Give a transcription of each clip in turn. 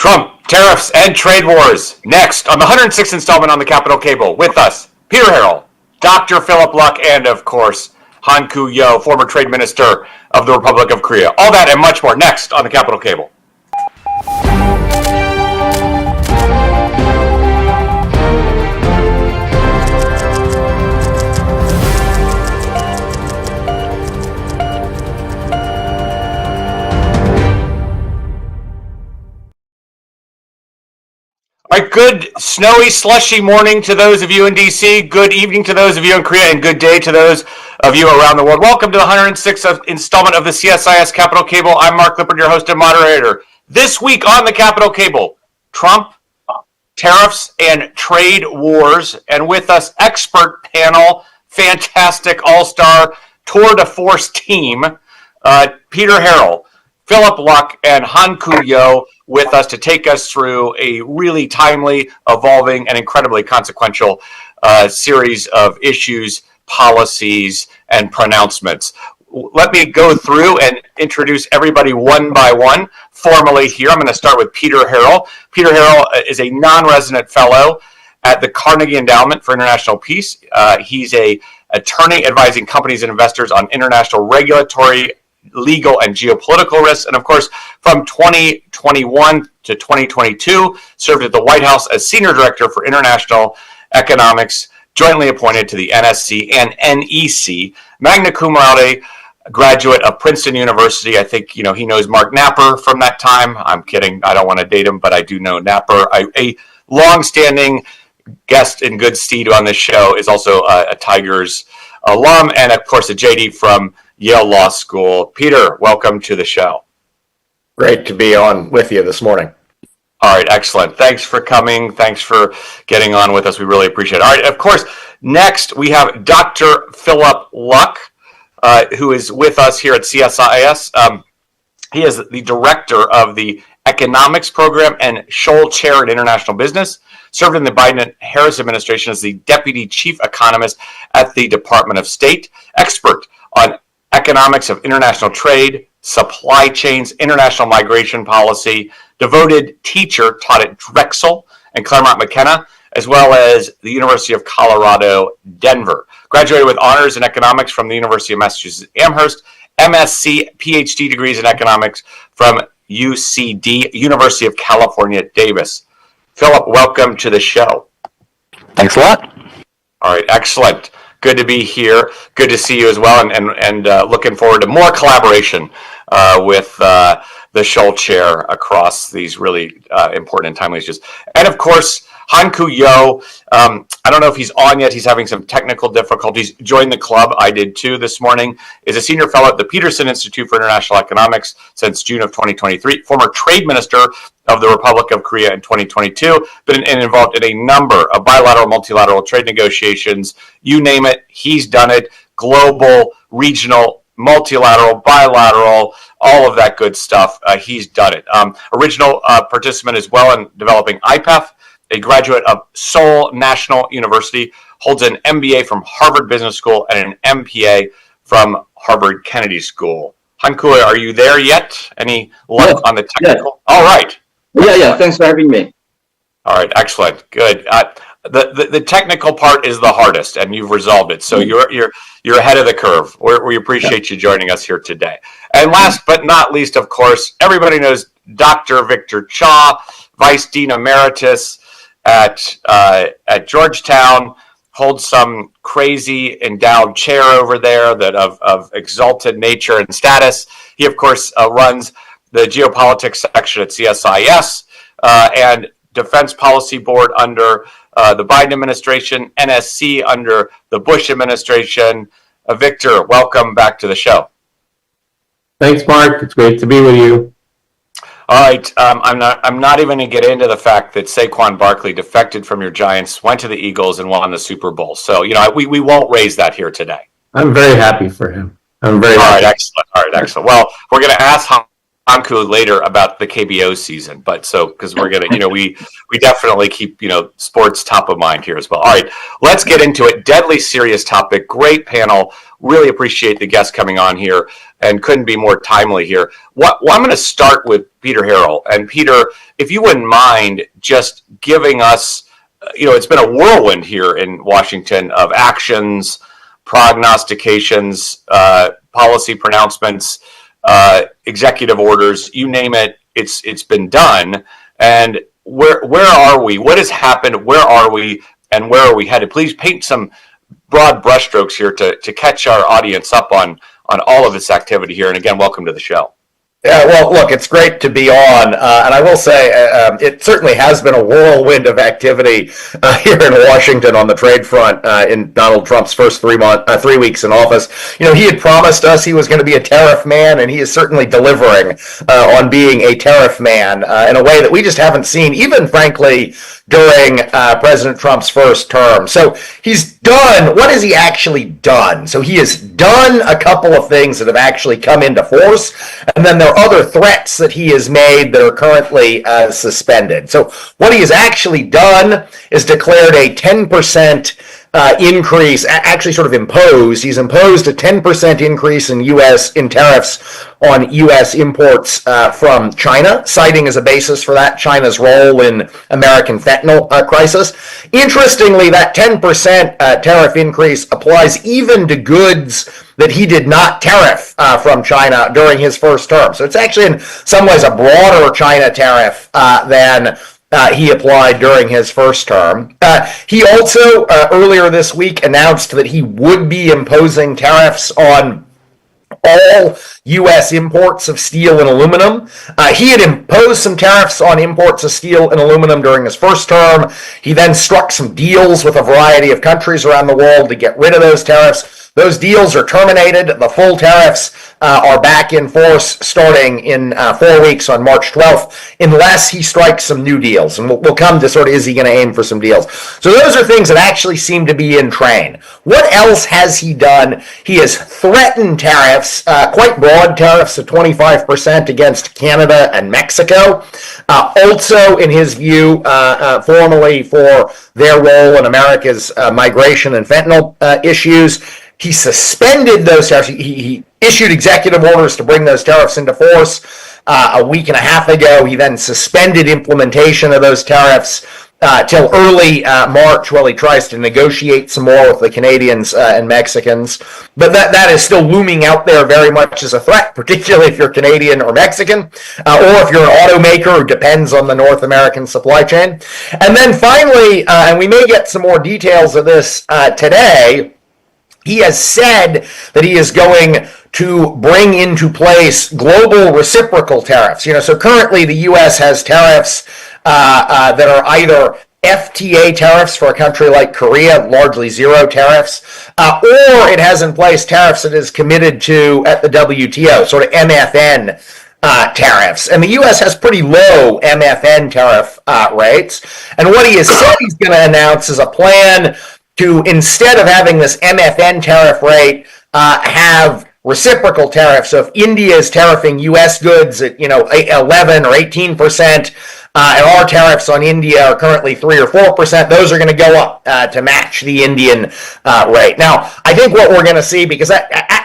Trump, tariffs, and trade wars. Next, on the 106th installment on the Capitol Cable, with us, Peter Harrell, Dr. Philip Luck, and of course, Han-koo Yeo, former trade minister of the Republic of Korea. All that and much more next on the Capitol Cable. All right, good snowy, slushy morning to those of you in D.C., good evening to those of you in Korea, and good day to those of you around the world. Welcome to the 106th installment of the CSIS Capitol Cable. I'm Mark Lippert, your host and moderator. This week on the Capitol Cable, Trump, tariffs, and trade wars. And with us, expert panel, fantastic all-star tour de force team, Peter Harrell, Philip Luck, and Han-koo Yeo with us to take us through a really timely, evolving, and incredibly consequential series of issues, policies, and pronouncements. Let me go through and introduce everybody one by one formally here. I'm going to start with Peter Harrell. Peter Harrell is a non-resident fellow at the Carnegie Endowment for International Peace. He's an attorney advising companies and investors on international regulatory, legal, and geopolitical risks. And of course, from 2021 to 2022, served at the White House as Senior Director for International Economics, jointly appointed to the NSC and NEC, magna cum laude, graduate of Princeton University. I think, he knows Mark Napper from that time. I'm kidding. I don't want to date him, but I do know Napper. A long-standing guest in good stead on this show is also a Tigers alum, and of course, a JD from Yale Law School. Peter, welcome to the show. Great to be on with you this morning. All right, excellent. Thanks for coming. Thanks for getting on with us. We really appreciate it. All right, of course, next we have Dr. Philip Luck, who is with us here at CSIS. He is the director of the Economics Program and Scholl Chair in International Business. Served in the Biden-Harris administration as the Deputy Chief Economist at the Department of State. Expert on economics of international trade, supply chains, international migration policy, devoted teacher, taught at Drexel and Claremont McKenna, as well as the University of Colorado, Denver. Graduated with honors in economics from the University of Massachusetts Amherst, MSc, PhD degrees in economics from UCD, University of California, Davis. Philip, welcome to the show. Thanks a lot. All right, excellent. Good to be here. Good to see you as well, and looking forward to more collaboration with the Scholl Chair across these really important and timely issues. And of course, Han-koo Yeo. I don't know if he's on yet. He's having some technical difficulties. Joined the club. I did too this morning. Is a senior fellow at the Peterson Institute for International Economics since June of 2023. Former trade minister of the Republic of Korea in 2022. Been involved in a number of bilateral, multilateral trade negotiations. You name it, he's done it. Global, regional, multilateral, bilateral, all of that good stuff. He's done it. Original participant as well in developing IPEF. A graduate of Seoul National University, holds an MBA from Harvard Business School and an MPA from Harvard Kennedy School. Han-koo, are you there yet? Any luck on the technical? Yeah. All right. Yeah. Thanks for having me. All right, excellent, good. The technical part is the hardest, and you've resolved it. So you're ahead of the curve. We appreciate you joining us here today. And last but not least, of course, everybody knows Dr. Victor Cha, Vice Dean Emeritus at Georgetown, holds some crazy endowed chair over there that of exalted nature and status. He, of course, runs the Geopolitics section at CSIS and Defense Policy Board under the Biden administration, NSC under the Bush administration. Victor, welcome back to the show. Thanks, Mark. It's great to be with you. All right, I'm not even going to get into the fact that Saquon Barkley defected from your Giants, went to the Eagles, and won the Super Bowl. So, we won't raise that here today. I'm very happy for him. I'm very happy. All right, excellent. Well, we're going to ask Han-koo later about the KBO season, but because we're gonna, we definitely keep sports top of mind here as well. All right, let's get into it. Deadly serious topic. Great panel. Really appreciate the guests coming on here, and couldn't be more timely here. Well, I'm going to start with Peter Harrell, and Peter, if you wouldn't mind just giving us, it's been a whirlwind here in Washington of actions, prognostications, policy pronouncements. Executive orders, you name it, it's been done. And where are we? What has happened? Where are we? And where are we headed? Please paint some broad brushstrokes here to catch our audience up on all of this activity here. And again, welcome to the show. Yeah, well, look, it's great to be on, and I will say it certainly has been a whirlwind of activity here in Washington on the trade front in Donald Trump's first 3 weeks in office. He had promised us he was going to be a tariff man, and he is certainly delivering on being a tariff man in a way that we just haven't seen, even frankly, during President Trump's first term. So he's done, what has he actually done? So he has done a couple of things that have actually come into force, and then there are other threats that he has made that are currently suspended. So what he has actually done is declared a 10% increase, actually sort of imposed. He's imposed a 10% increase in tariffs on U.S. imports from China, citing as a basis for that China's role in American fentanyl crisis. Interestingly, that 10% tariff increase applies even to goods that he did not tariff from China during his first term. So it's actually in some ways a broader China tariff than he applied during his first term. He also, earlier this week, announced that he would be imposing tariffs on all U.S. imports of steel and aluminum. He had imposed some tariffs on imports of steel and aluminum during his first term. He then struck some deals with a variety of countries around the world to get rid of those tariffs. Those deals are terminated. The full tariffs are back in force starting in 4 weeks on March 12th, unless he strikes some new deals. And we'll come to sort of, is he going to aim for some deals? So those are things that actually seem to be in train. What else has he done? He has threatened tariffs, quite broad tariffs of 25% against Canada and Mexico. Also, in his view, formally for their role in America's migration and fentanyl issues. He suspended those tariffs. He issued executive orders to bring those tariffs into force a week and a half ago. He then suspended implementation of those tariffs till early March while he tries to negotiate some more with the Canadians and Mexicans. But that is still looming out there very much as a threat, particularly if you're Canadian or Mexican, or if you're an automaker who depends on the North American supply chain. And then finally, and we may get some more details of this today, he has said that he is going to bring into place global reciprocal tariffs. So currently the U.S. has tariffs that are either FTA tariffs for a country like Korea, largely zero tariffs, or it has in place tariffs it is committed to at the WTO, sort of MFN tariffs. And the U.S. has pretty low MFN tariff rates. And what he has said he's going to announce is a plan to, instead of having this MFN tariff rate, have reciprocal tariffs. So if India is tariffing U.S. goods at 11 or 18%, and our tariffs on India are currently 3 or 4%, those are going to go up to match the Indian rate. Now, I think what we're going to see, because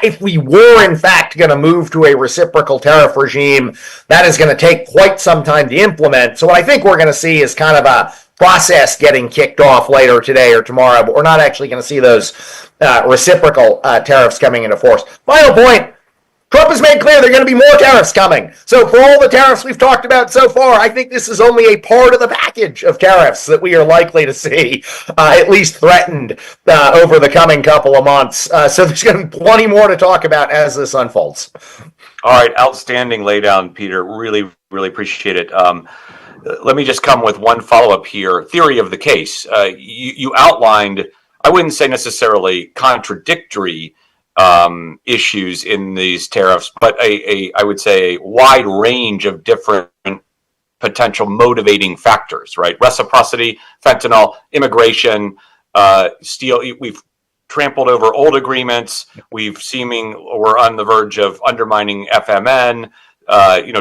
if we were in fact going to move to a reciprocal tariff regime, that is going to take quite some time to implement. So what I think we're going to see is kind of a process getting kicked off later today or tomorrow, but we're not actually going to see those reciprocal tariffs coming into force. Final point, Trump has made clear there are going to be more tariffs coming. So for all the tariffs we've talked about so far, I think this is only a part of the package of tariffs that we are likely to see, at least threatened over the coming couple of months. So there's going to be plenty more to talk about as this unfolds. All right, outstanding laydown, Peter. Really, really appreciate it. Let me just come with one follow-up here. Theory of the case. You outlined, I wouldn't say necessarily contradictory issues in these tariffs, but I would say a wide range of different potential motivating factors, right? Reciprocity, fentanyl, immigration, steel. We've trampled over old agreements. We're on the verge of undermining FMN.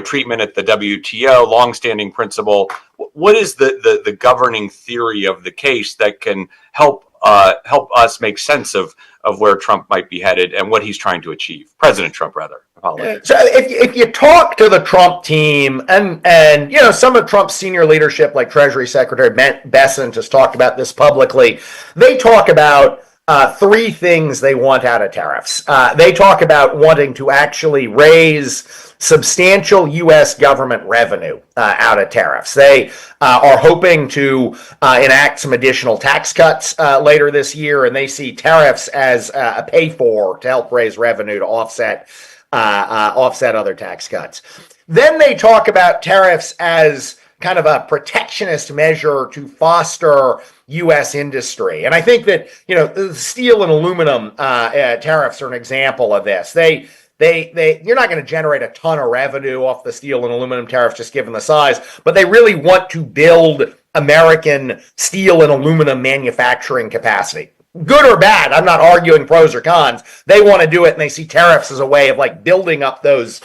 treatment at the WTO, longstanding principle. What is the governing theory of the case that can help us make sense of where Trump might be headed and what he's trying to achieve? President Trump, rather. Apologies. So if you talk to the Trump team and some of Trump's senior leadership, like Treasury Secretary Bessent has talked about this publicly, they talk about three things they want out of tariffs. They talk about wanting to actually raise substantial U.S. government revenue out of tariffs. They are hoping to enact some additional tax cuts later this year, and they see tariffs as a pay-for to help raise revenue to offset other tax cuts. Then they talk about tariffs as kind of a protectionist measure to foster U.S. industry. And I think that, the steel and aluminum tariffs are an example of this. You're not going to generate a ton of revenue off the steel and aluminum tariffs just given the size, but they really want to build American steel and aluminum manufacturing capacity. Good or bad, I'm not arguing pros or cons. They want to do it, and they see tariffs as a way of building up those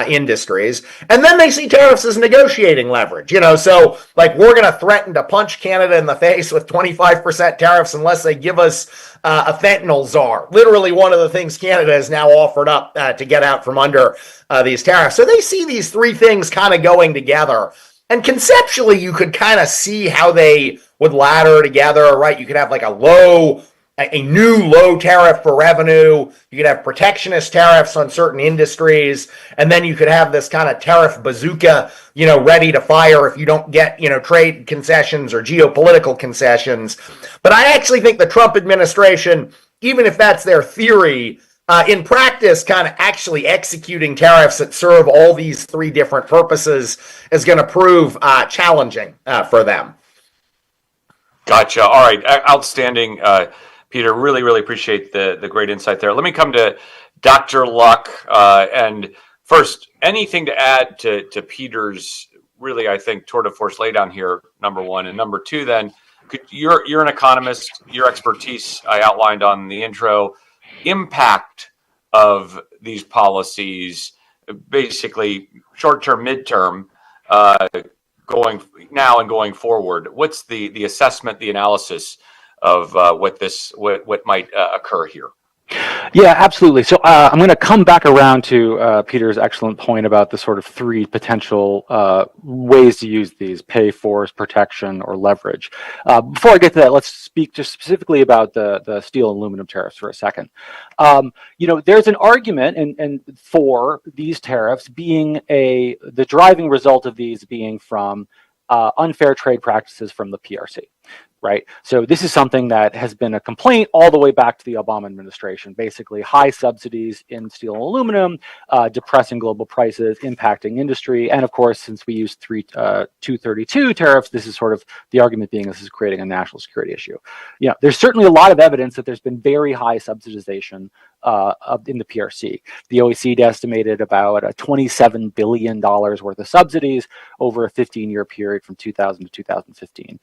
industries. And then they see tariffs as negotiating leverage. So we're going to threaten to punch Canada in the face with 25% tariffs unless they give us a fentanyl czar. Literally one of the things Canada has now offered up to get out from under these tariffs. So they see these three things kind of going together. And conceptually, you could kind of see how they would ladder together, right? You could have a new low tariff for revenue. You could have protectionist tariffs on certain industries. And then you could have this kind of tariff bazooka, ready to fire if you don't get, trade concessions or geopolitical concessions. But I actually think the Trump administration, even if that's their theory, in practice, kind of actually executing tariffs that serve all these three different purposes is going to prove challenging for them. Gotcha. All right. Outstanding, Peter. Really, really appreciate the great insight there. Let me come to Dr. Luck. And first, anything to add to Peter's really, I think, tour de force laydown here, number one. And number two, then, you're an economist. Your expertise I outlined on the intro. Impact of these policies, basically short-term, midterm, going now and going forward. What's the assessment, the analysis of what might occur here? Yeah, absolutely. So I'm going to come back around to Peter's excellent point about the sort of three potential ways to use these: pay, force, protection, or leverage. Before I get to that, let's speak just specifically about the steel and aluminum tariffs for a second. There's an argument and for these tariffs being the driving result of these being from unfair trade practices from the PRC. Right. So this is something that has been a complaint all the way back to the Obama administration, basically high subsidies in steel and aluminum, depressing global prices, impacting industry. And of course, since we use 232 tariffs, this is sort of the argument being this is creating a national security issue. There's certainly a lot of evidence that there's been very high subsidization in the PRC. The OECD estimated about $27 billion worth of subsidies over a 15-year period from 2000 to 2015.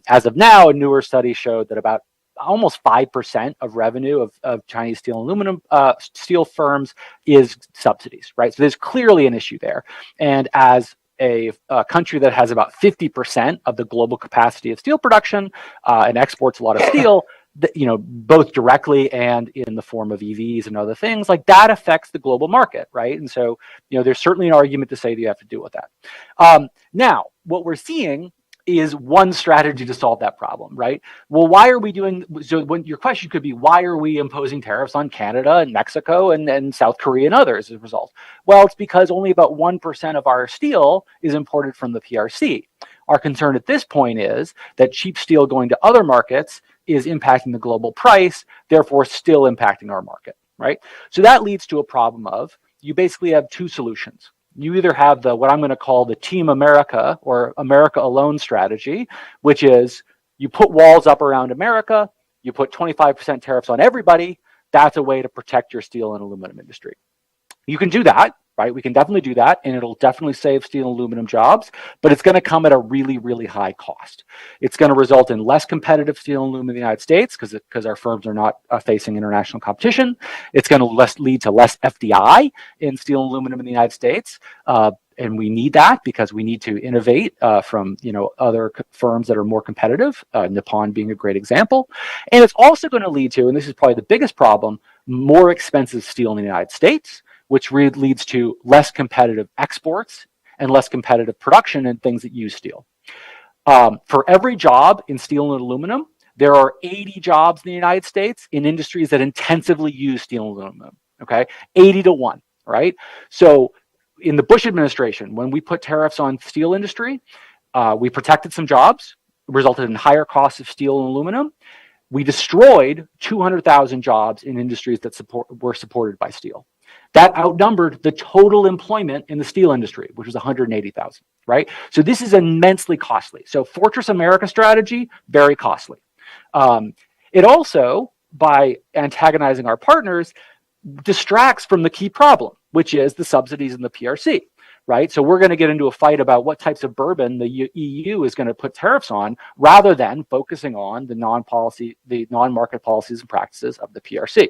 As of now, a newer study showed that about almost 5% of revenue of Chinese steel and aluminum steel firms is subsidies, right? So there's clearly an issue there. And as a country that has about 50% of the global capacity of steel production and exports a lot of steel, both directly and in the form of EVs and other things, that affects the global market, right? And so, there's certainly an argument to say that you have to deal with that. Now, what we're seeing is one strategy to solve that problem, right? Well, why are we doing, so when your question could be, why are we imposing tariffs on Canada and Mexico and South Korea and others as a result? Well, it's because only about 1% of our steel is imported from the PRC. Our concern at this point is that cheap steel going to other markets is impacting the global price, therefore still impacting our market, right? So that leads to a problem of, you basically have two solutions. You either have what I'm going to call the Team America or America Alone strategy, which is you put walls up around America, you put 25% tariffs on everybody. That's a way to protect your steel and aluminum industry. You can do that, right? We can definitely do that, and it'll definitely save steel and aluminum jobs, but it's going to come at a really, really high cost. It's going to result in less competitive steel and aluminum in the United States because our firms are not facing international competition. It's going to lead to less FDI in steel and aluminum in the United States. And we need that because we need to innovate from other firms that are more competitive, Nippon being a great example. And it's also going to lead to, and this is probably the biggest problem, more expensive steel in the United States, which leads to less competitive exports and less competitive production in things that use steel. For every job in steel and aluminum, there are 80 jobs in the United States in industries that intensively use steel and aluminum, okay? 80 to 1, right? So in the Bush administration, when we put tariffs on steel industry, we protected some jobs, resulted in higher costs of steel and aluminum. We destroyed 200,000 jobs in industries that were supported by steel. That outnumbered the total employment in the steel industry, which was 180,000, right? So this is immensely costly. So Fortress America strategy, very costly. It also, by antagonizing our partners, distracts from the key problem, which is the subsidies in the PRC, right? So we're going to get into a fight about what types of bourbon the EU is going to put tariffs on, rather than focusing on the non-market policies and practices of the PRC.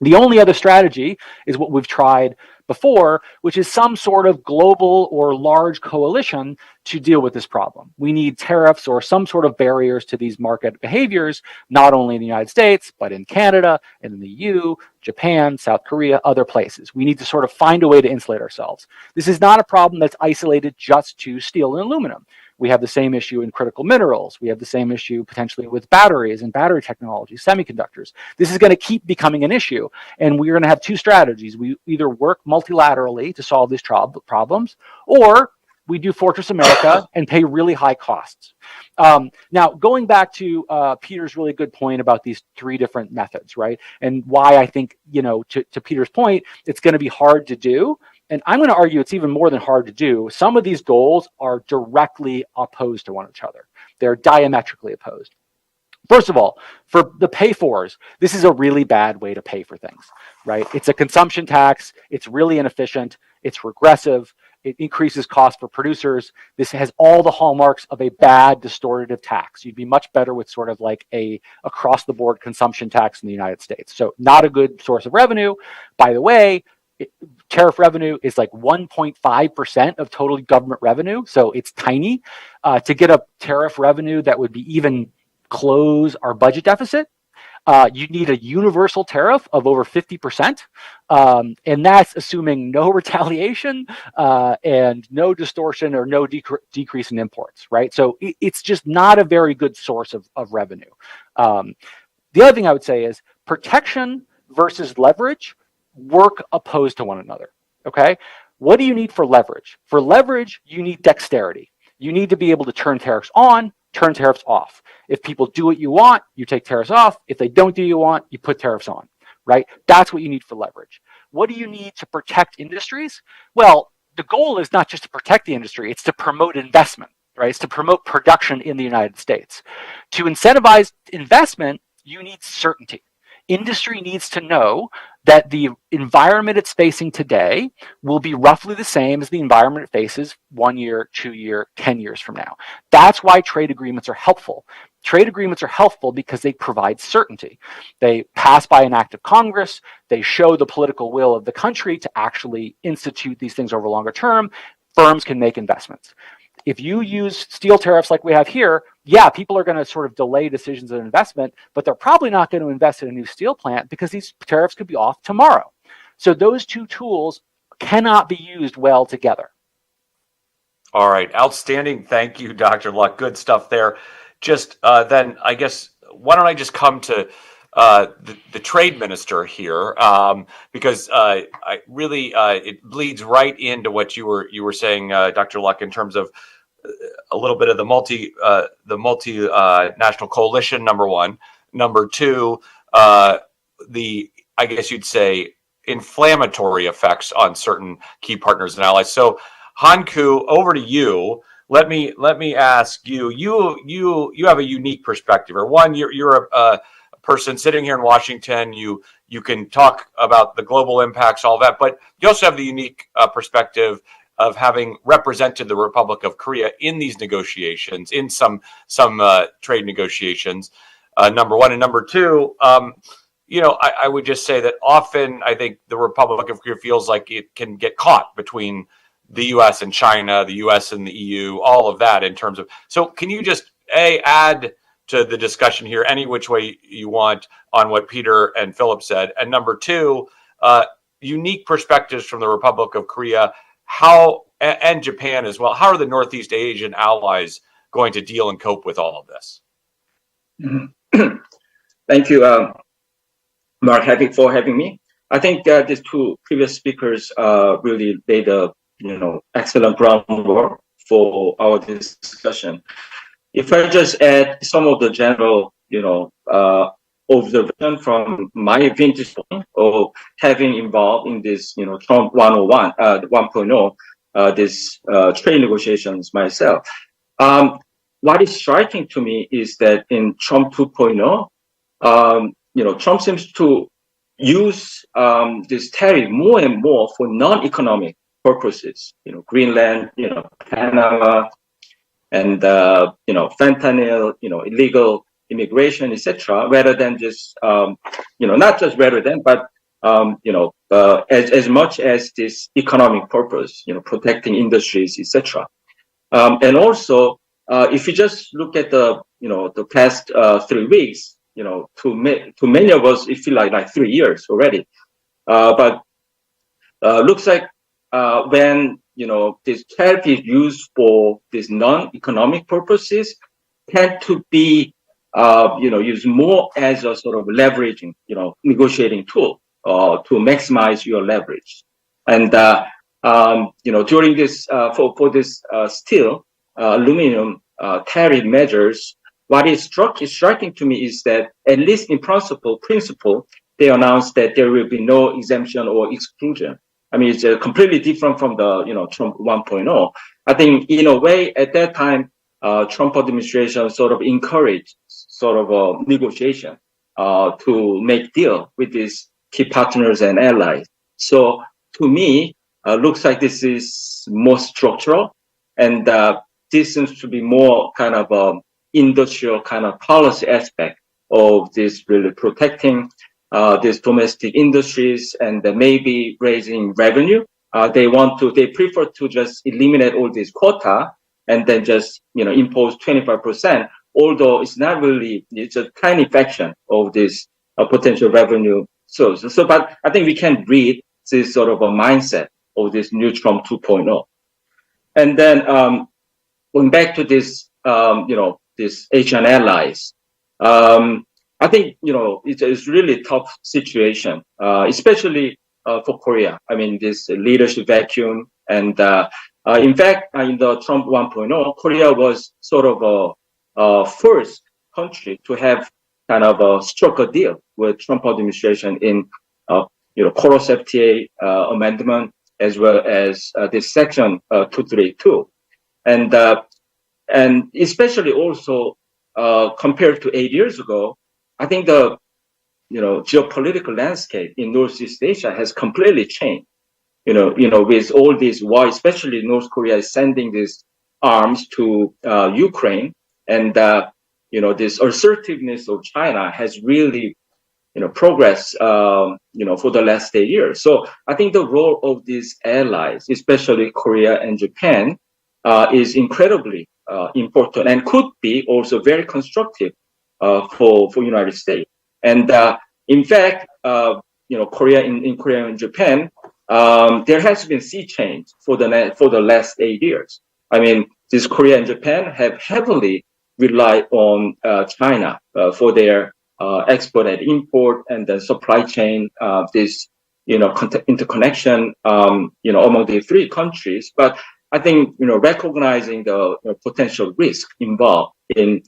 The only other strategy is what we've tried before, which is some sort of global or large coalition to deal with this problem. We need tariffs or some sort of barriers to these market behaviors, not only in the United States, but in Canada, and in the EU, Japan, South Korea, other places. We need to sort of find a way to insulate ourselves. This is not a problem that's isolated just to steel and aluminum. We have the same issue in critical minerals. We have the same issue potentially with batteries and battery technology, semiconductors. This is going to keep becoming an issue. And we're going to have two strategies. We either work multilaterally to solve these problems, or we do Fortress America and pay really high costs. Now, going back to Peter's really good point about these three different methods, right? And why I think, to Peter's point, it's going to be hard to do. And I'm going to argue it's even more than hard to do. Some of these goals are directly opposed to one another. They're diametrically opposed. First of all, for the pay-fors, this is a really bad way to pay for things, right? It's a consumption tax. It's really inefficient. It's regressive. It increases cost for producers. This has all the hallmarks of a bad distortive tax. You'd be much better with sort of like a across-the-board consumption tax in the United States. So not a good source of revenue. By the way, tariff revenue is like 1.5% of total government revenue, so it's tiny. To get a tariff revenue that would be even close our budget deficit, you need a universal tariff of over 50%, and that's assuming no retaliation and no distortion or no decrease in imports, right? So it's just not a very good source of revenue. The other thing I would say is protection versus leverage work opposed to one another, okay? What do you need for leverage? For leverage, you need dexterity. You need to be able to turn tariffs on, turn tariffs off. If people do what you want, you take tariffs off. If they don't do what you want, you put tariffs on, right? That's what you need for leverage. What do you need to protect industries? Well, the goal is not just to protect the industry, it's to promote investment, right? It's to promote production in the United States. To incentivize investment, you need certainty. Industry needs to know that the environment it's facing today will be roughly the same as the environment it faces 1 year, 2 year, 10 years from now. That's why trade agreements are helpful. Trade agreements are helpful because they provide certainty. They pass by an act of Congress. They show the political will of the country to actually institute these things over longer term. Firms can make investments. If you use steel tariffs like we have here, yeah, people are going to sort of delay decisions of investment, but they're probably not going to invest in a new steel plant because these tariffs could be off tomorrow. So those two tools cannot be used well together. All right. Outstanding. Thank you, Dr. Luck. Good stuff there. Just then, I guess, why don't I just come to the trade minister here, because I really it bleeds right into what you were saying, Dr. Luck, in terms of a little bit of the multinational coalition. Number one, number two, I guess you'd say inflammatory effects on certain key partners and allies. So, Han-koo, over to you. Let me ask you. You have a unique perspective. Or one, you're a person sitting here in Washington. You can talk about the global impacts, all that, but you also have the unique perspective of having represented the Republic of Korea in these negotiations, in some trade negotiations. Number one, and number two, I would just say that often I think the Republic of Korea feels like it can get caught between the U.S. and China, the U.S. and the EU, all of that in terms of. So can you just add to the discussion here any which way you want on what Peter and Philip said, and number two, unique perspectives from the Republic of Korea, and Japan as well. How are the Northeast Asian allies going to deal and cope with all of this? Mm-hmm. Thank you, Mark, for having me. I think these two previous speakers really laid a excellent groundwork for our discussion. If I just add some of the general observation from my vantage point of having involved in this Trump 1.0 this trade negotiations myself. What is striking to me is that in Trump 2.0, Trump seems to use this tariff more and more for non-economic purposes. Greenland, Panama, and fentanyl, illegal immigration, etc. Rather than just not just rather than, but as much as this economic purpose, protecting industries, etc. And also, if you just look at the past 3 weeks, to many of us it feels like 3 years already. But looks like when this tariff is used for these non-economic purposes, tend to be used more as a sort of leveraging, negotiating tool to maximize your leverage. And during this for this steel, aluminum tariff measures, what is striking to me is that at least in principle, they announced that there will be no exemption or exclusion. I mean, it's completely different from the Trump 1.0. I think in a way at that time, Trump administration sort of encouraged sort of a negotiation to make deal with these key partners and allies. So to me, looks like this is more structural, and this seems to be more kind of industrial kind of policy aspect of this, really protecting these domestic industries and maybe raising revenue. They prefer to just eliminate all this quota and then just impose 25%. Although it's not really, it's a tiny fraction of this potential revenue source. So, but I think we can read this sort of a mindset of this new Trump 2.0. And then going back to this, this Asian allies, I think it's really tough situation, especially for Korea. I mean, this leadership vacuum, and in fact, in the Trump 1.0, Korea was sort of a first country to have kind of struck a deal with Trump administration in Korea-US FTA amendment, as well as this section 232, and especially also compared to 8 years ago, I think the geopolitical landscape in Northeast Asia has completely changed. With all these war, especially North Korea is sending these arms to Ukraine, and this assertiveness of China has really progressed for the last 8 years. So I think the role of these allies, especially Korea and Japan, is incredibly important and could be also very constructive for United States. And in fact, Korea and Japan, there has been sea change for the last 8 years. I mean, this Korea and Japan have heavily relied on China for their export and import, and the supply chain, this interconnection among the three countries. But I think recognizing the potential risk involved in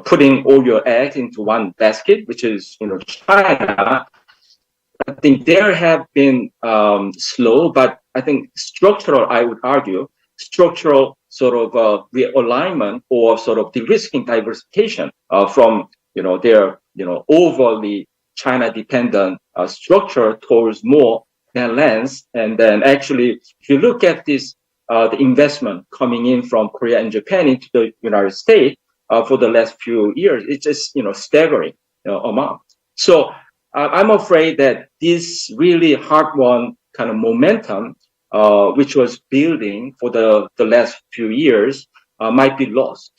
putting all your eggs into one basket, which is China. I think there have been slow, but I think structural, I would argue, structural sort of realignment or sort of de-risking diversification from their overly China-dependent structure towards more balance. And then actually, if you look at this, the investment coming in from Korea and Japan into the United States for the last few years, it's just staggering amount. So I'm afraid that this really hard-won kind of momentum, which was building for the last few years, might be lost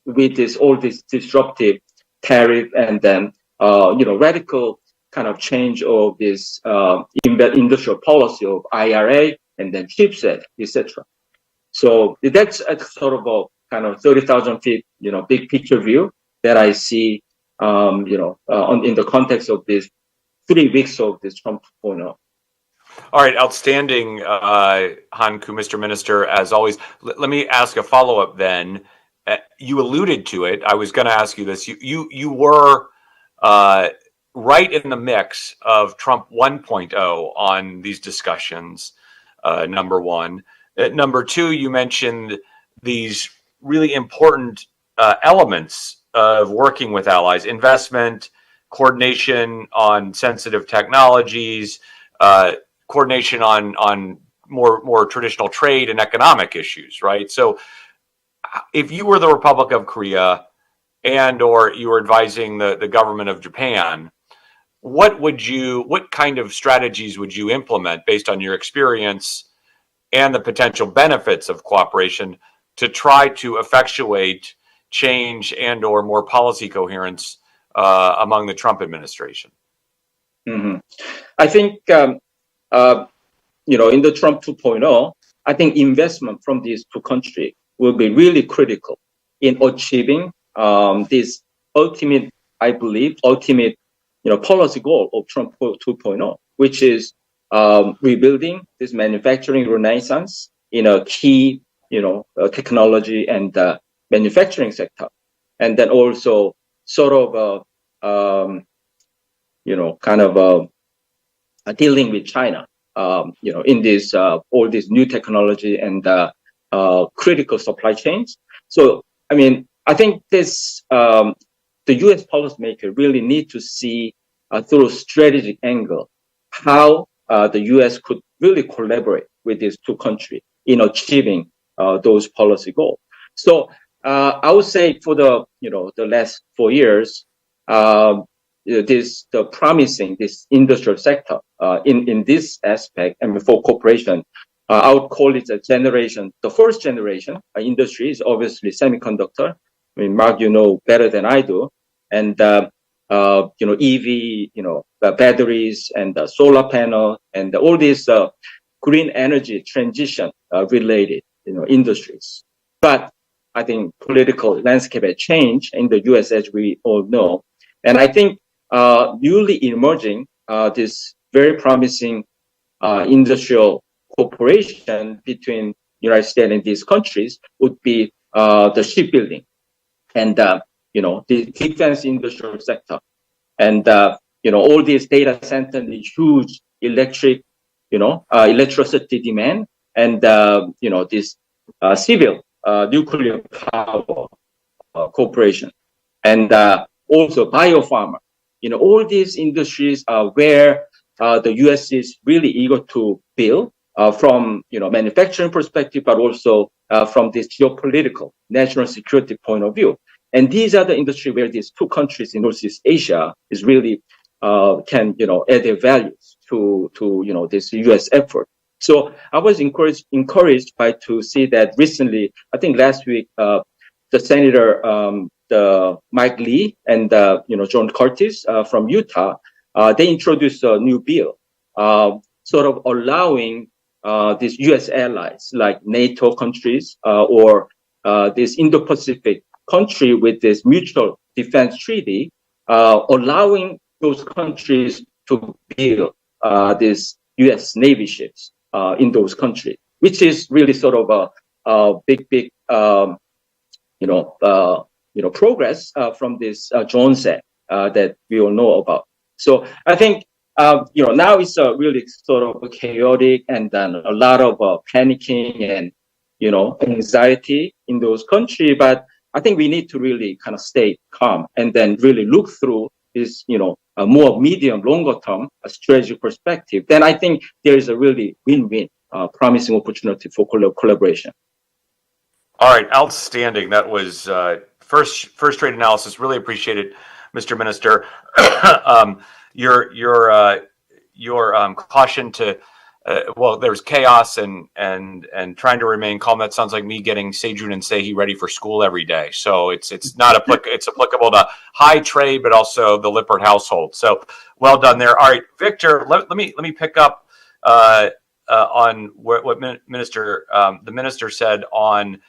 with all this disruptive tariff and then radical kind of change of this industrial policy of IRA and then chipset, etc. So that's a sort of a kind of 30,000 feet, big picture view that I see, in the context of this 3 weeks of this Trump 2.0. All right, outstanding, Han-koo, Mr. Minister, as always. Let me ask a follow-up then. You alluded to it. I was going to ask you this. You were right in the mix of Trump 1.0 on these discussions, number one. Number two, you mentioned these really important elements of working with allies: investment, coordination on sensitive technologies, coordination on more traditional trade and economic issues, right? So if you were the Republic of Korea and or you were advising the government of Japan, what kind of strategies would you implement based on your experience and the potential benefits of cooperation to try to effectuate change and or more policy coherence among the Trump administration? Mm-hmm. I think, in the Trump 2.0, I think investment from these two countries will be really critical in achieving this ultimate policy goal of Trump 2.0, which is rebuilding this manufacturing renaissance in a key, technology and manufacturing sector, and then also sort of, dealing with China, in this all this new technology and critical supply chains. So, I think this the U.S. policymaker really need to see through a strategic angle how the U.S. could really collaborate with these two countries in achieving those policy goals. So I would say for the last 4 years, the promising this industrial sector in this aspect and for cooperation, I would call it the first generation industry is obviously semiconductor. Mark, better than I do, and EV, batteries and solar panel and all these green energy transition related industries. But I think political landscape has changed in the U.S. as we all know, and I think newly emerging this very promising industrial cooperation between United States and these countries would be the shipbuilding and the defense industrial sector, and all these data centers, the huge electricity demand, and this civil nuclear power cooperation, and also biopharma. All these industries are where the U.S. is really eager to build from manufacturing perspective, but also from this geopolitical national security point of view. And these are the industry where these two countries in Northeast Asia is really can add their values to this U.S. effort. So I was encouraged by to see that recently, I think last week, the Senator the Mike Lee and John Curtis from Utah, they introduced a new bill, sort of allowing these U.S. allies like NATO countries or this Indo-Pacific country with this mutual defense treaty, allowing those countries to build these U.S. Navy ships in those countries, which is really sort of a big progress from this Jones Act that we all know about. So I think now it's really sort of chaotic and then a lot of panicking and anxiety in those countries. But I think we need to really kind of stay calm and then really look through is, a more medium, longer term strategic perspective, then I think there is a really win-win, promising opportunity for collaboration. All right, outstanding. That was first rate analysis. Really appreciate it, Mr. Minister. Your caution to well, there's chaos and trying to remain calm. That sounds like me getting Sejun and Sehi ready for school every day. So it's not it's applicable to high trade, but also the Lippert household. So well done there. All right, Victor, let me pick up on what the minister said on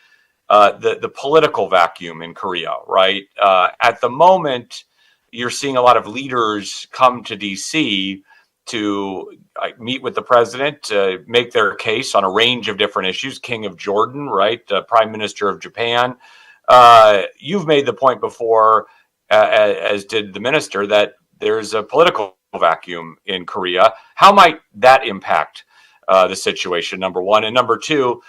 the political vacuum in Korea. Right, at the moment, you're seeing a lot of leaders come to DC to meet with the president, to make their case on a range of different issues. King of Jordan, right? Prime Minister of Japan. You've made the point before, as did the minister, that there's a political vacuum in Korea. How might that impact the situation, number one? And number two,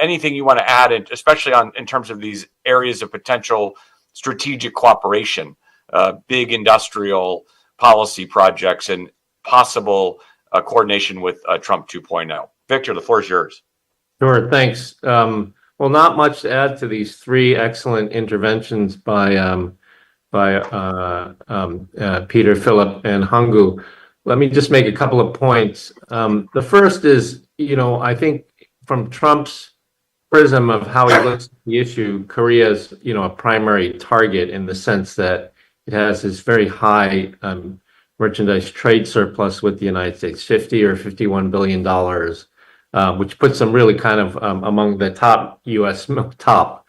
anything you want to add, especially in terms of these areas of potential strategic cooperation, big industrial policy projects, and possible coordination with Trump 2.0. Victor, the floor is yours. Sure, thanks. Well, not much to add to these three excellent interventions by Peter, Philip, and Han-koo. Let me just make a couple of points. The first is, I think from Trump's prism of how he looks at the issue, Korea is, a primary target in the sense that it has this very high merchandise trade surplus with the United States, $50 or $51 billion, which puts them really kind of among the top U.S. top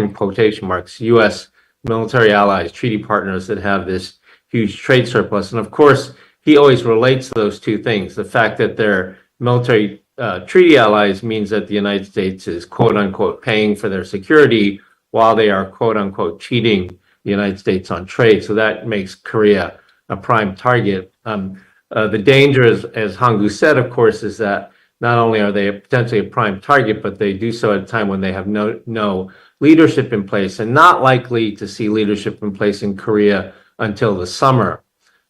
in quotation marks, U.S. military allies, treaty partners that have this huge trade surplus. And of course, he always relates those two things. The fact that they're military treaty allies means that the United States is quote unquote paying for their security while they are quote unquote cheating the United States on trade. So that makes Korea a prime target. The danger, as Han-koo said, of course, is that not only are they potentially a prime target, but they do so at a time when they have no leadership in place, and not likely to see leadership in place in Korea until the summer,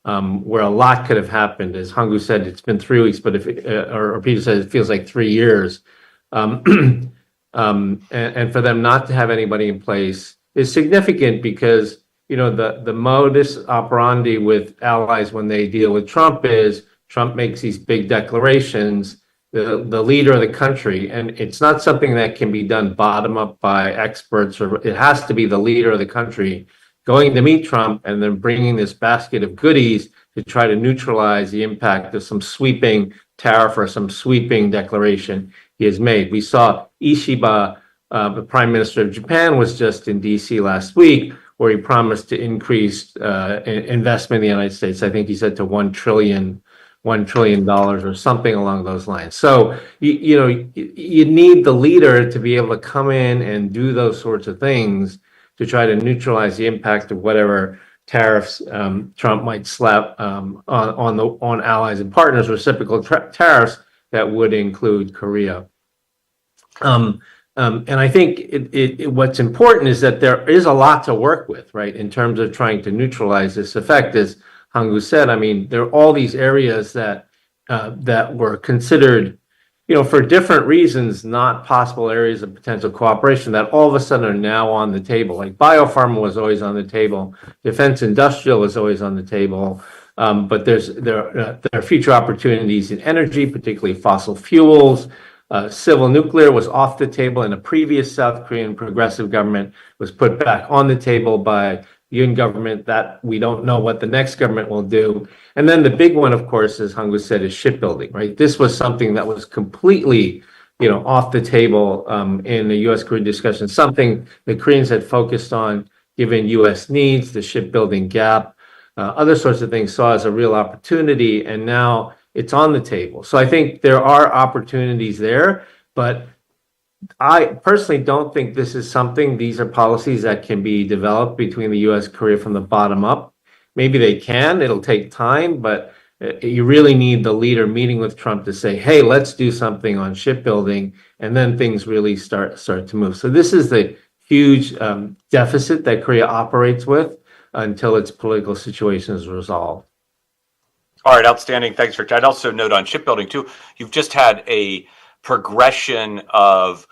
where a lot could have happened. As Han-koo said, it's been 3 weeks, but or Peter said it feels like 3 years. And for them not to have anybody in place is significant because the modus operandi with allies when they deal with Trump is Trump makes these big declarations, the leader of the country, and it's not something that can be done bottom up by experts, or it has to be the leader of the country going to meet Trump and then bringing this basket of goodies to try to neutralize the impact of some sweeping tariff or some sweeping declaration he has made. We saw Ishiba, the Prime Minister of Japan, was just in DC last week, where he promised to increase investment in the United States. I think he said to $1 trillion or something along those lines. So you need the leader to be able to come in and do those sorts of things to try to neutralize the impact of whatever tariffs Trump might slap on allies and partners, reciprocal tariffs that would include Korea. And I think what's important is that there is a lot to work with, right, in terms of trying to neutralize this effect. As Han-koo said, I mean, there are all these areas that were considered, for different reasons, not possible areas of potential cooperation that all of a sudden are now on the table. Like biopharma was always on the table, defense industrial was always on the table, but there are future opportunities in energy, particularly fossil fuels. Civil nuclear was off the table in a previous South Korean progressive government, was put back on the table by the Yoon government. That we don't know what the next government will do. And then the big one, of course, as Han-koo said, is shipbuilding, right? This was something that was completely, off the table in the U.S.-Korea discussion, something the Koreans had focused on given U.S. needs, the shipbuilding gap, other sorts of things saw as a real opportunity, and now it's on the table. So I think there are opportunities there, but I personally don't think these are policies that can be developed between the U.S. and Korea from the bottom up. Maybe they can, it'll take time, but you really need the leader meeting with Trump to say, hey, let's do something on shipbuilding, and then things really start to move. So this is the huge deficit that Korea operates with. until its political situation is resolved. All right, outstanding. Thanks, Rich. I'd also note on shipbuilding too, you've just had a progression of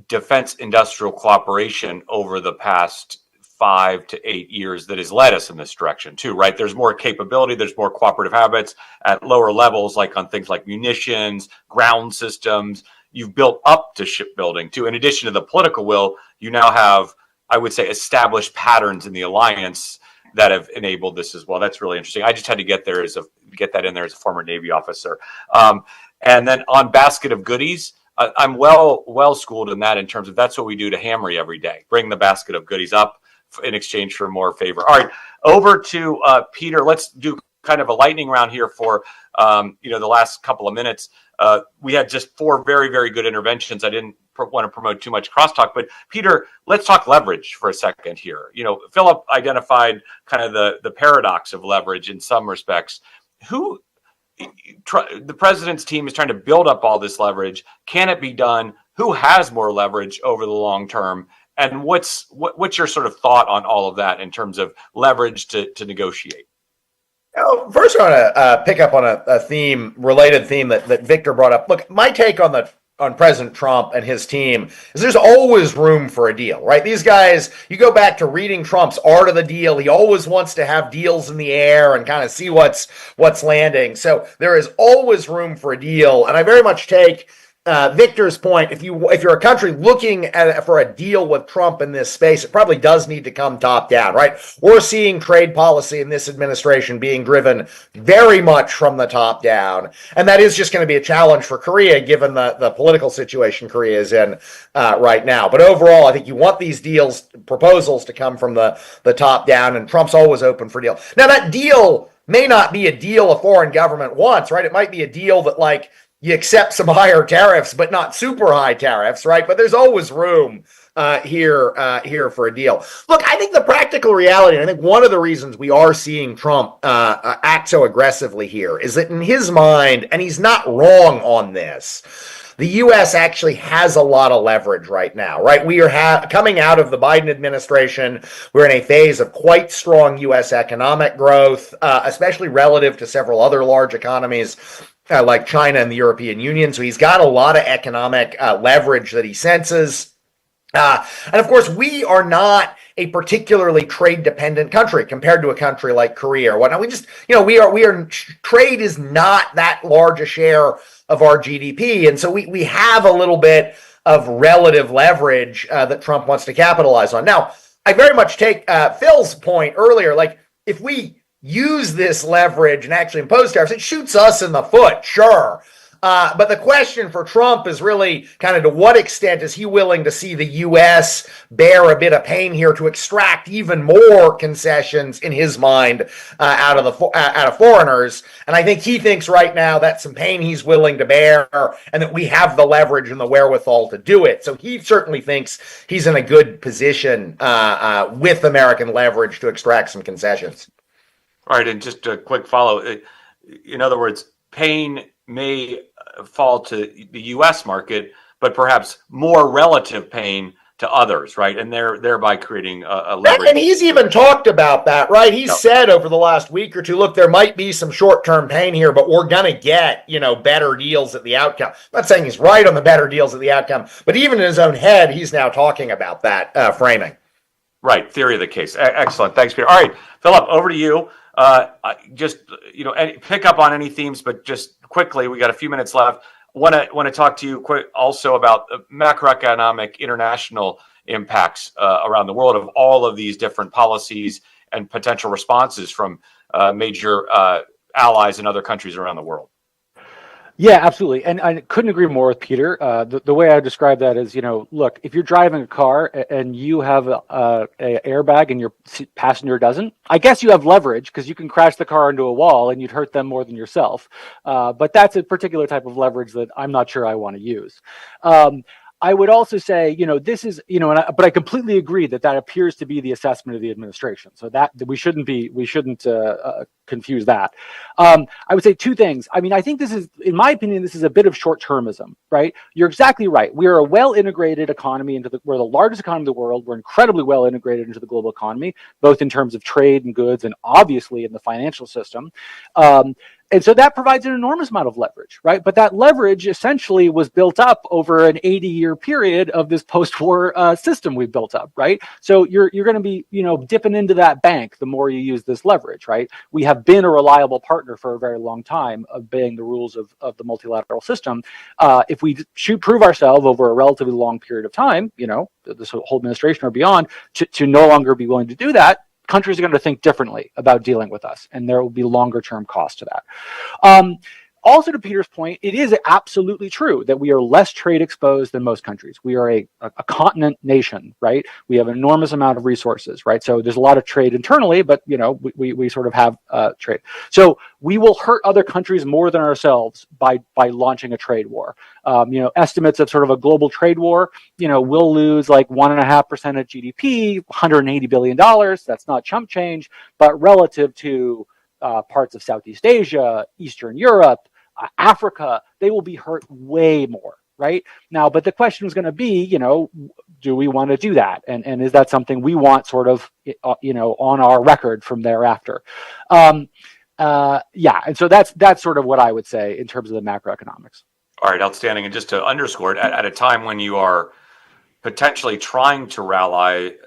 defense industrial cooperation over the past 5 to 8 years that has led us in this direction too, right? There's more capability, there's more cooperative habits at lower levels, like on things like munitions, ground systems. You've built up to shipbuilding too. In addition to the political will, you now have, I would say, established patterns in the alliance that have enabled this as well. That's really interesting. I just had to get that in there as a former Navy officer. And then on basket of goodies, I'm well schooled in that, in terms of that's what we do to Hamry every day. Bring the basket of goodies up in exchange for more favor. All right, over to Peter. Let's do kind of a lightning round here for the last couple of minutes. We had just 4 very, very good interventions. I didn't want to promote too much crosstalk, but Peter, let's talk leverage for a second here. Philip identified kind of the paradox of leverage in some respects. The president's team is trying to build up all this leverage. Can it be done? Who has more leverage over the long term? And what's your sort of thought on all of that in terms of leverage to negotiate? First, I want to pick up on a related theme that Victor brought up. Look, my take on President Trump and his team is there's always room for a deal, right? These guys, you go back to reading Trump's Art of the Deal. He always wants to have deals in the air and kind of see what's landing. So there is always room for a deal. And I very much take Victor's point. If you're a country looking for a deal with Trump in this space, it probably does need to come top down, right? We're seeing trade policy in this administration being driven very much from the top down, and that is just going to be a challenge for Korea, given the political situation Korea is in right now. But overall, I think you want these proposals to come from the top down, and Trump's always open for deal. Now, that deal may not be a deal a foreign government wants, right? It might be a deal that, you accept some higher tariffs, but not super high tariffs, right? But there's always room here for a deal. Look, I think the practical reality, and I think one of the reasons we are seeing Trump act so aggressively here, is that in his mind, and he's not wrong on this, the U.S. actually has a lot of leverage right now, right? We are coming out of the Biden administration. We're in a phase of quite strong U.S. economic growth, especially relative to several other large economies like China and the European Union. So he's got a lot of economic leverage that he senses. And of course, we are not a particularly trade dependent country compared to a country like Korea or whatnot. We just, trade is not that large a share of our GDP. And so we have a little bit of relative leverage that Trump wants to capitalize on. Now, I very much take Phil's point earlier, if we use this leverage and actually impose tariffs, it shoots us in the foot, sure. But the question for Trump is really kind of to what extent is he willing to see the U.S. bear a bit of pain here to extract even more concessions in his mind out of foreigners. And I think he thinks right now that's some pain he's willing to bear and that we have the leverage and the wherewithal to do it. So he certainly thinks he's in a good position with American leverage to extract some concessions. All right, and just a quick follow. In other words, pain may fall to the U.S. market, but perhaps more relative pain to others, right? And thereby creating a leverage. And he's even talked about that, right? He's said over the last week or two, look, there might be some short-term pain here, but we're going to get, better deals at the outcome. I'm not saying he's right on the better deals at the outcome, but even in his own head, he's now talking about that framing. Right, theory of the case. Excellent. Thanks, Peter. All right, Philip, over to you. Pick up on any themes, but just quickly, we got a few minutes left. Want to talk to you quick also about macroeconomic international impacts around the world of all of these different policies and potential responses from major allies and other countries around the world. Yeah, absolutely. And I couldn't agree more with Peter. The way I describe that is, look, if you're driving a car and you have a airbag and your passenger doesn't, I guess you have leverage because you can crash the car into a wall and you'd hurt them more than yourself. But that's a particular type of leverage that I'm not sure I want to use. I would also say, this is, but I completely agree that appears to be the assessment of the administration. So that we shouldn't confuse that. I would say two things. I mean, I think this is, in my opinion, this is a bit of short-termism, right? You're exactly right. We are a well-integrated economy we're the largest economy in the world. We're incredibly well integrated into the global economy, both in terms of trade and goods, and obviously in the financial system. And so that provides an enormous amount of leverage, right? But that leverage essentially was built up over an 80-year period of this post-war system we've built up, right? So you're going to be, dipping into that bank the more you use this leverage, right? We have been a reliable partner for a very long time, obeying the rules of the multilateral system. If we prove ourselves over a relatively long period of time, this whole administration or beyond, to no longer be willing to do that, countries are going to think differently about dealing with us, and there will be longer term costs to that. Also, to Peter's point, it is absolutely true that we are less trade exposed than most countries. We are a continent nation, right? We have an enormous amount of resources, right? So there's a lot of trade internally, but we sort of have trade. So we will hurt other countries more than ourselves by launching a trade war. Estimates of sort of a global trade war, we'll lose like 1.5% of GDP, $180 billion. That's not chump change, but relative to parts of Southeast Asia, Eastern Europe, Africa, they will be hurt way more, right? Now, but the question is going to be, do we want to do that? And is that something we want sort of, on our record from thereafter? And so that's sort of what I would say in terms of the macroeconomics. All right, outstanding. And just to underscore it, at a time when you are potentially trying to rally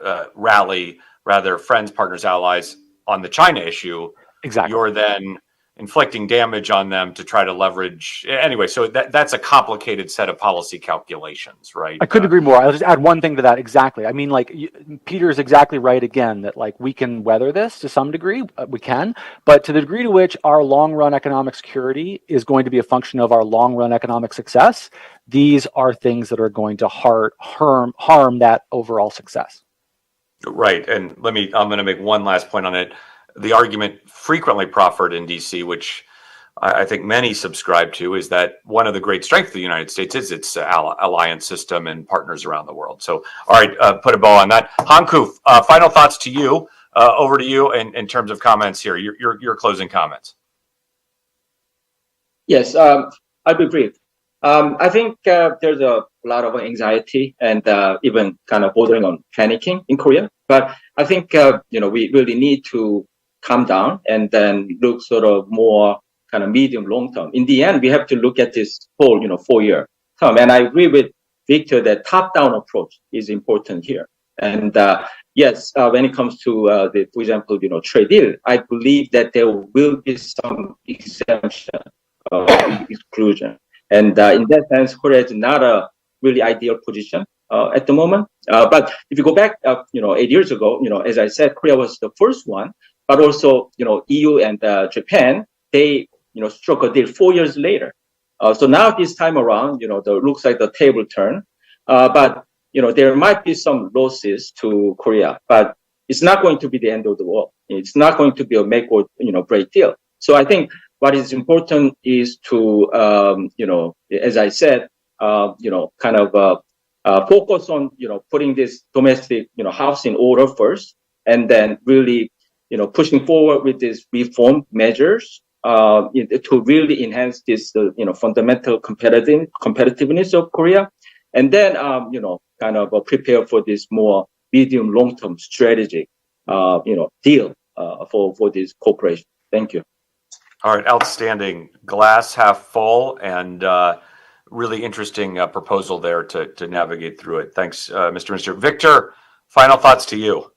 rather friends, partners, allies on the China issue, exactly, you're then inflicting damage on them to try to leverage. Anyway, so that's a complicated set of policy calculations, right? I couldn't agree more. I'll just add one thing to that. Exactly. I mean, Peter is exactly right again, that we can weather this to some degree. We can, but to the degree to which our long run economic security is going to be a function of our long run economic success, these are things that are going to harm that overall success. Right. And I'm going to make one last point on it. The argument frequently proffered in DC, which I think many subscribe to, is that one of the great strengths of the United States is its alliance system and partners around the world. So, all right, put a bow on that. Han-koo, final thoughts to you. Over to you in terms of comments here. Your closing comments. Yes, I'll be brief. I think there's a lot of anxiety and even kind of bordering on panicking in Korea. But I think we really need to calm down and then look sort of more kind of medium long term. In the end, we have to look at this whole 4-year term. And I agree with Victor that top down approach is important here. And yes, when it comes to for example, trade deal, I believe that there will be some exemption, exclusion. And in that sense, Korea is not a really ideal position at the moment. But if you go back, 8 years ago, as I said, Korea was the first one. But also, EU and Japan, they, struck a deal 4 years later. So now this time around, looks like the table turn. But, there might be some losses to Korea, but it's not going to be the end of the world. It's not going to be a make or, break deal. So I think what is important is to, as I said, kind of focus on, putting this domestic, house in order first, and then really, pushing forward with these reform measures to really enhance this, fundamental competitiveness of Korea, and then, kind of prepare for this more medium long-term strategic, deal for this cooperation. Thank you. All right, outstanding. Glass half full, and really interesting proposal there to navigate through it. Thanks, Mr. Minister. Victor, final thoughts to you.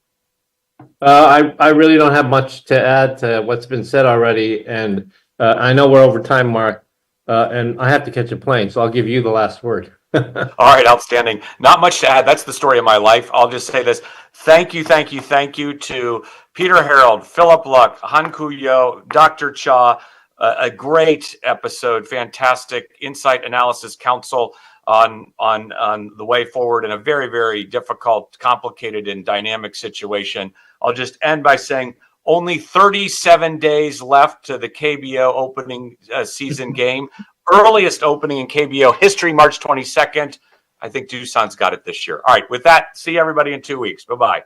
I really don't have much to add to what's been said already, and I know we're over time, Mark, and I have to catch a plane, so I'll give you the last word. All right, outstanding. Not much to add. That's the story of my life. I'll just say this. Thank you to Peter Harrell, Philip Luck, Han-koo Yeo, Dr. Cha. A great episode, fantastic insight, analysis, counsel on the way forward in a very, very difficult, complicated, and dynamic situation. I'll just end by saying only 37 days left to the KBO opening season game. Earliest opening in KBO history, March 22nd. I think Doosan's got it this year. All right, with that, see everybody in 2 weeks. Bye-bye.